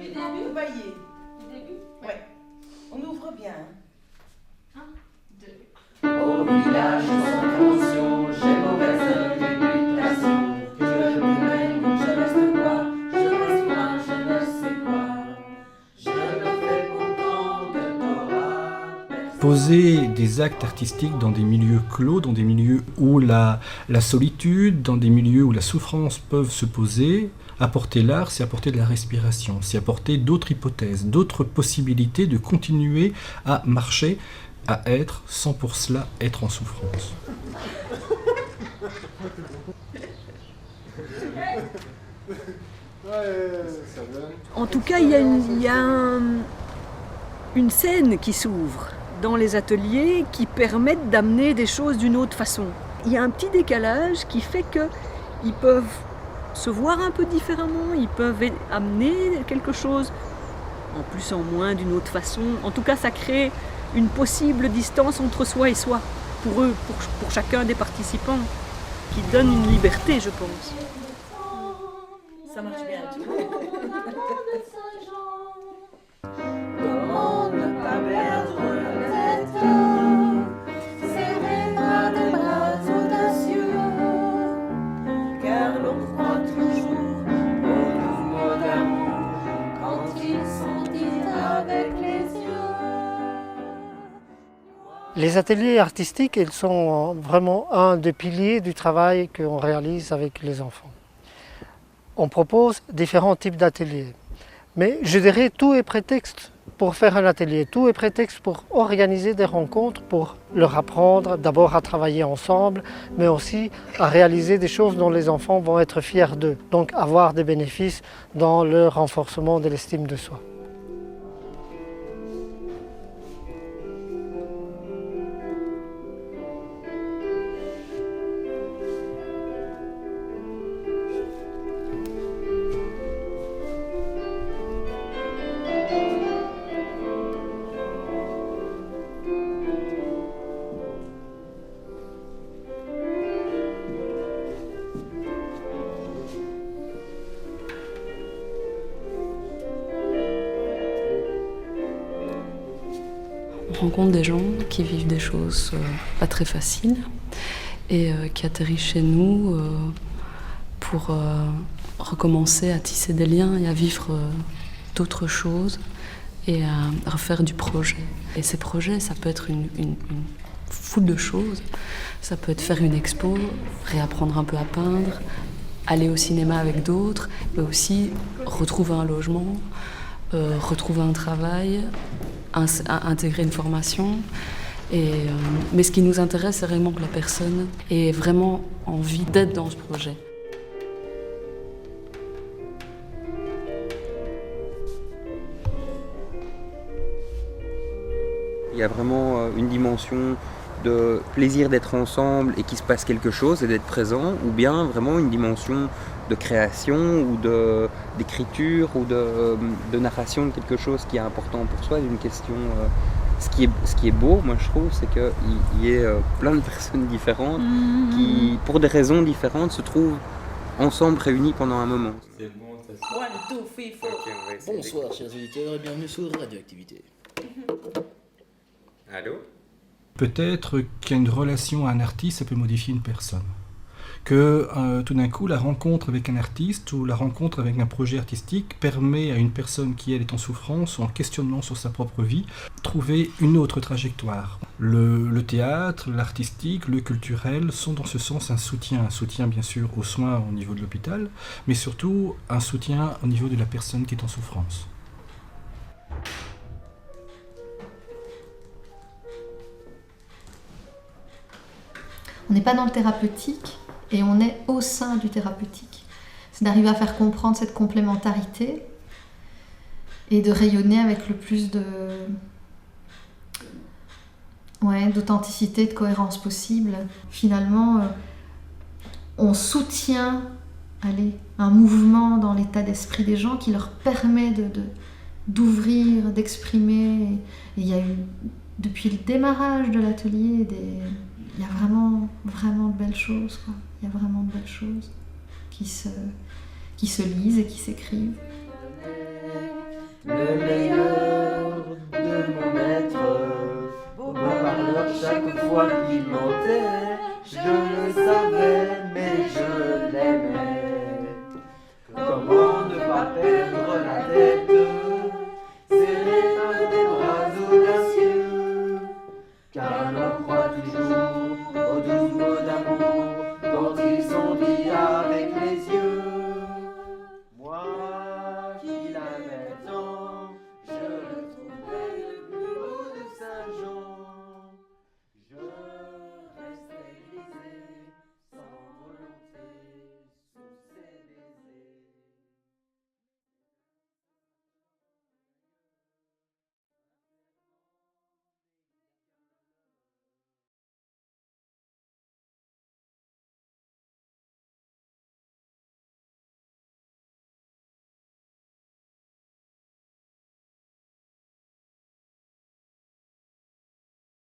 Du début. Vous voyez. Du début. Ouais. On ouvre bien. 1, 2. Au village sans attention, j'ai mauvaise réputation. Que je m'éloigne, je reste quoi? Je reste moi, je ne sais quoi. Je le fais pourtant de Torah. Poser des actes artistiques dans des milieux clos, dans des milieux où la solitude, dans des milieux où la souffrance peuvent se poser, apporter l'art, c'est apporter de la respiration, c'est apporter d'autres hypothèses, d'autres possibilités de continuer à marcher, à être, sans pour cela être en souffrance. En tout cas, il y a une scène qui s'ouvre dans les ateliers qui permettent d'amener des choses d'une autre façon. Il y a un petit décalage qui fait qu'ils peuvent se voir un peu différemment, ils peuvent amener quelque chose en plus en moins d'une autre façon. En tout cas, ça crée une possible distance entre soi et soi, pour eux, pour chacun des participants, qui donne une liberté, je pense. Ça marche bien. Comment ne pas perdre la tête? Serrer par des bras audacieux, car l'on croit toujours aux mouvements d'amour quand ils sont dits avec les yeux. Les ateliers artistiques, ils sont vraiment un des piliers du travail qu'on réalise avec les enfants. On propose différents types d'ateliers. Mais je dirais tout est prétexte pour faire un atelier, tout est prétexte pour organiser des rencontres, pour leur apprendre d'abord à travailler ensemble, mais aussi à réaliser des choses dont les enfants vont être fiers d'eux, donc avoir des bénéfices dans le renforcement de l'estime de soi. On rencontre des gens qui vivent des choses pas très faciles et qui atterrissent chez nous pour recommencer à tisser des liens et à vivre d'autres choses et à refaire du projet. Et ces projets, ça peut être une foule de choses. Ça peut être faire une expo, réapprendre un peu à peindre, aller au cinéma avec d'autres, mais aussi retrouver un logement, retrouver un travail, intégrer une formation. Mais ce qui nous intéresse, c'est vraiment que la personne ait vraiment envie d'être dans ce projet. Il y a vraiment une dimension de plaisir d'être ensemble et qu'il se passe quelque chose et d'être présent, ou bien vraiment une dimension de création ou d'écriture ou de narration de quelque chose qui est important pour soi, d'une question. Ce qui est beau, moi je trouve, c'est qu'il y ait plein de personnes différentes qui, pour des raisons différentes, se trouvent ensemble réunis pendant un moment. C'est bon, ça se... 1, 2, 3, 4. Bonsoir chers auditeurs et bienvenue sur Radioactivité. Allô ? Peut-être qu'une relation à un artiste, ça peut modifier une personne. Que tout d'un coup, la rencontre avec un artiste ou la rencontre avec un projet artistique permet à une personne qui, elle, est en souffrance ou en questionnement sur sa propre vie, trouver une autre trajectoire. Le théâtre, l'artistique, le culturel sont dans ce sens un soutien bien sûr aux soins au niveau de l'hôpital, mais surtout un soutien au niveau de la personne qui est en souffrance. On n'est pas dans le thérapeutique et on est au sein du thérapeutique. C'est d'arriver à faire comprendre cette complémentarité et de rayonner avec le plus d'authenticité, de cohérence possible. Finalement, on soutient un mouvement dans l'état d'esprit des gens qui leur permet d'ouvrir, d'exprimer. Et il y a eu, depuis le démarrage de l'atelier, il y a vraiment, vraiment de belles choses, quoi. Il y a vraiment de belles choses qui se lisent et qui s'écrivent. le meilleur